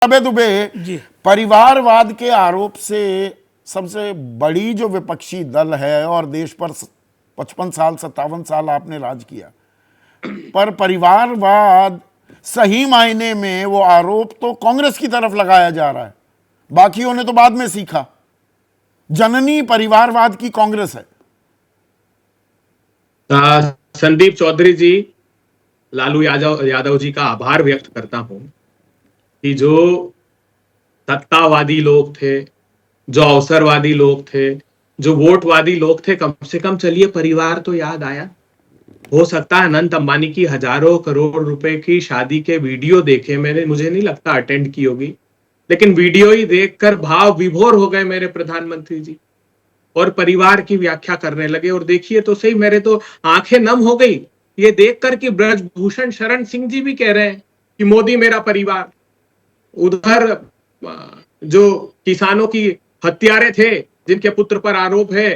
अबे दुबे जी परिवारवाद के आरोप से सबसे बड़ी जो विपक्षी दल है, और देश पर 55 साल 57 साल आपने राज किया, पर परिवारवाद सही मायने में वो आरोप तो कांग्रेस की तरफ लगाया जा रहा है, बाकियों ने तो बाद में सीखा। जननी परिवारवाद की कांग्रेस है। संदीप चौधरी जी, लालू यादव जी का आभार व्यक्त करता हूं कि जो सत्तावादी लोग थे, जो अवसरवादी लोग थे, जो वोटवादी लोग थे, कम से कम चलिए परिवार तो याद आया। हो सकता है अनंत अंबानी की हजारों करोड़ रुपए की शादी के वीडियो देखे, मुझे नहीं लगता अटेंड की होगी, लेकिन वीडियो ही देखकर भाव विभोर हो गए मेरे प्रधानमंत्री जी और परिवार की व्याख्या करने लगे। और देखिए तो सही, मेरे तो आंखें नम हो गई ये देखकर कि ब्रजभूषण शरण सिंह जी भी कह रहे हैं कि मोदी मेरा परिवार। उधर जो किसानों की हत्यारे थे, जिनके पुत्र पर आरोप है,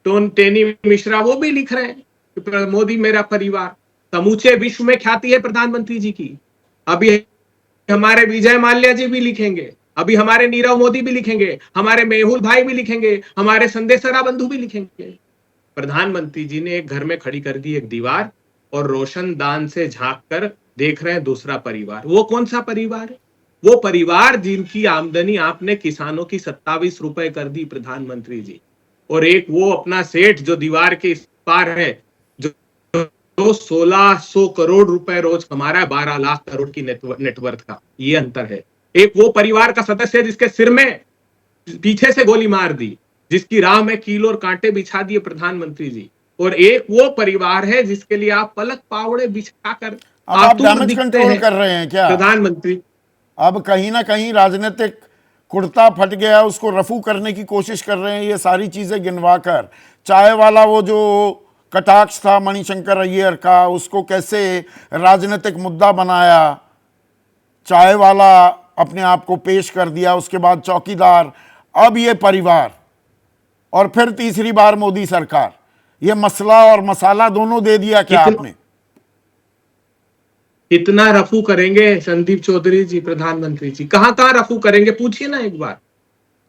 टेनी मिश्रा, वो भी लिख रहे हैं कि मोदी मेरा परिवार। समूचे विश्व में ख्याति है प्रधानमंत्री जी की। अभी हमारे विजय माल्या जी भी लिखेंगे, अभी हमारे नीरव मोदी भी लिखेंगे, हमारे मेहुल भाई भी लिखेंगे, हमारे संदेशरा बंधु भी लिखेंगे। प्रधानमंत्री जी ने एक घर में खड़ी कर दी एक दीवार और रोशनदान से झांक कर देख रहे हैं दूसरा परिवार। वो कौन सा परिवार है? वो परिवार जिनकी आमदनी आपने किसानों की 27 रुपए कर दी प्रधानमंत्री जी, और एक वो अपना सेठ जो दीवार के इस पार है, जो 1600 करोड़ रुपए रोज कमा रहा है, 12 लाख करोड़ की नेटवर्थ का। ये अंतर है। एक वो परिवार का सदस्य है जिसके सिर में पीछे से गोली मार दी, जिसकी राह में कील और कांटे बिछा दिए प्रधानमंत्री जी, और एक वो परिवार है जिसके लिए आप पलक पावड़े बिछाकर आप डैमेज कंट्रोल कर रहे हैं क्या प्रधानमंत्री? अब कहीं ना कहीं राजनीतिक कुर्ता फट गया, उसको रफू करने की कोशिश कर रहे हैं। ये सारी चीजें गिनवा कर, चाय वाला वो जो कटाक्ष था मणिशंकर अय्यर का, उसको कैसे राजनीतिक मुद्दा बनाया, चाय वाला अपने आप को पेश कर दिया, उसके बाद चौकीदार, अब ये परिवार, और फिर तीसरी बार मोदी सरकार। ये मसला और मसाला दोनों दे दिया क्या आपने? कितना रफू करेंगे संदीप चौधरी जी? प्रधानमंत्री जी कहां रफू करेंगे? पूछिए ना एक बार।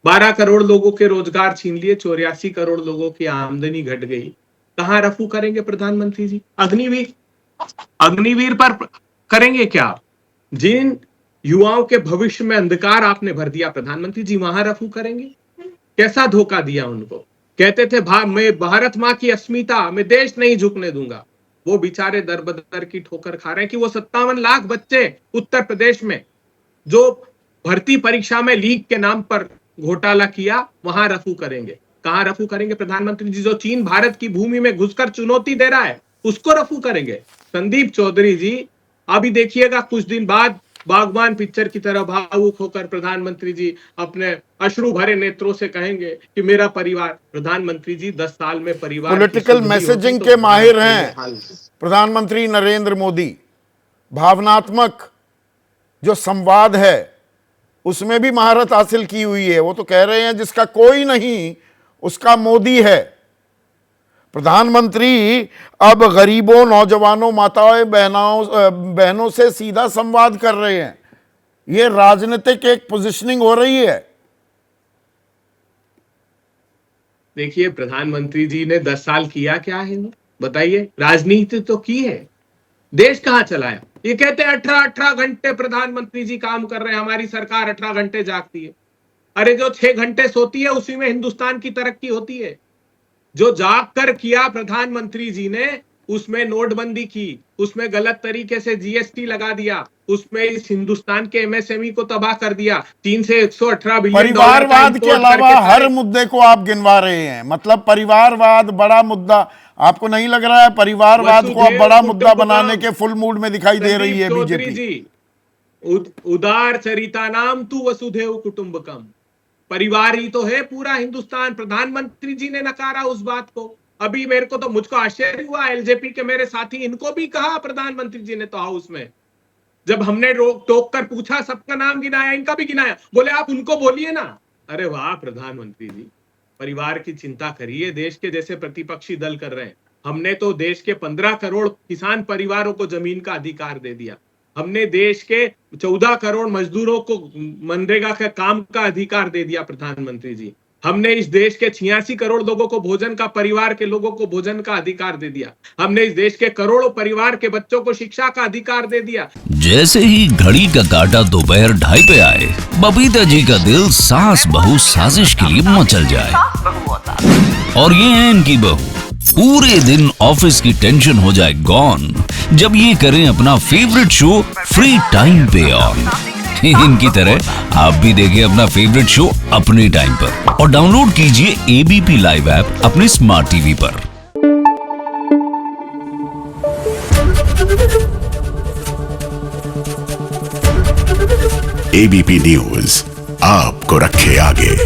12 करोड़ लोगों के रोजगार छीन लिए, 84 करोड़ लोगों की आमदनी घट गई। कहां रफू करेंगे प्रधानमंत्री जी? अग्निवीर पर करेंगे क्या? जिन युवाओं के भविष्य में अंधकार आपने भर दिया प्रधानमंत्री जी, वहां रफू करेंगे? कैसा धोखा दिया उनको? कहते थे मैं भारत मां की अस्मिता, मैं देश नहीं झुकने दूंगा। वो बेचारे दर बदर की ठोकर खा रहे हैं कि वो 57 लाख बच्चे उत्तर प्रदेश में जो भर्ती परीक्षा में लीक के नाम पर घोटाला किया, वहां रफू करेंगे। कहां रफू करेंगे प्रधानमंत्री जी? जो चीन भारत की भूमि में घुसकर चुनौती दे रहा है, उसको रफू करेंगे? संदीप चौधरी जी, अभी देखिएगा कुछ दिन बाद बागबान पिक्चर की तरह भावुक होकर प्रधानमंत्री जी अपने अश्रु भरे नेत्रों से कहेंगे कि मेरा परिवार। प्रधानमंत्री जी 10 साल में परिवार पॉलिटिकल मैसेजिंग के माहिर हैं प्रधानमंत्री नरेंद्र मोदी। भावनात्मक जो संवाद है उसमें भी महारत हासिल की हुई है। वो तो कह रहे हैं जिसका कोई नहीं उसका मोदी है। प्रधानमंत्री अब गरीबों, नौजवानों, माताओं, बहनों से सीधा संवाद कर रहे हैं। ये राजनीतिक एक पोजीशनिंग हो रही है। देखिए प्रधानमंत्री जी ने 10 साल किया क्या है? बताइए। राजनीति तो की है, देश कहां चलाया? ये कहते हैं 18 घंटे प्रधानमंत्री जी काम कर रहे हैं, हमारी सरकार 18 घंटे जागती है। अरे जो 6 घंटे सोती है उसी में हिंदुस्तान की तरक्की होती है। जो जाग कर किया प्रधानमंत्री जी ने, उसमें नोटबंदी की, उसमें गलत तरीके से जीएसटी लगा दिया, उसमें इस हिंदुस्तान के एमएसएमई को तबाह कर दिया। 3 से 118 बिलियन परिवारवाद के अलावा हर मुद्दे को आप गिनवा रहे हैं। मतलब परिवारवाद बड़ा मुद्दा आपको नहीं लग रहा है? परिवारवाद को अब बड़ा मुद्दा बनाने के फुल मूड में दिखाई दे रही है बीजेपी। उदार चरिता नाम तू वसुधैव कुटुंबकम। परिवार ही तो है पूरा हिंदुस्तान। प्रधानमंत्री जी ने नकारा उस बात को। अभी मेरे को तो मुझको आश्चर्य हुआ, एलजेपी के मेरे साथी, इनको भी कहा प्रधानमंत्री जी ने तो हाउस में, जब हमने रोक टोक कर पूछा, सबका नाम गिनाया, इनका भी गिनाया, बोले आप उनको बोलिए ना। अरे वाह प्रधानमंत्री जी, परिवार की चिंता करिए। देश के जैसे प्रतिपक्षी दल कर रहे हैं। हमने तो देश के 15 करोड़ किसान परिवारों को जमीन का अधिकार दे दिया। हमने देश के 14 करोड़ मजदूरों को मनरेगा का काम का अधिकार दे दिया प्रधानमंत्री जी। हमने इस देश के 86 करोड़ लोगों को भोजन का, परिवार के लोगों को भोजन का अधिकार दे दिया। हमने इस देश के करोड़ों परिवार के बच्चों को शिक्षा का अधिकार दे दिया। जैसे ही घड़ी का काटा दोपहर 2:30 पे आए, बबीता जी का दिल सास बहू साजिश के लिए मचल जाए। और ये है इनकी बहू, पूरे दिन ऑफिस की टेंशन हो जाए गॉन जब ये करें अपना फेवरेट शो फ्री टाइम पे ऑन। इनकी तरह आप भी देखिए अपना फेवरेट शो अपने टाइम पर और डाउनलोड कीजिए एबीपी लाइव ऐप अपने स्मार्ट टीवी पर। एबीपी न्यूज आपको रखे आगे।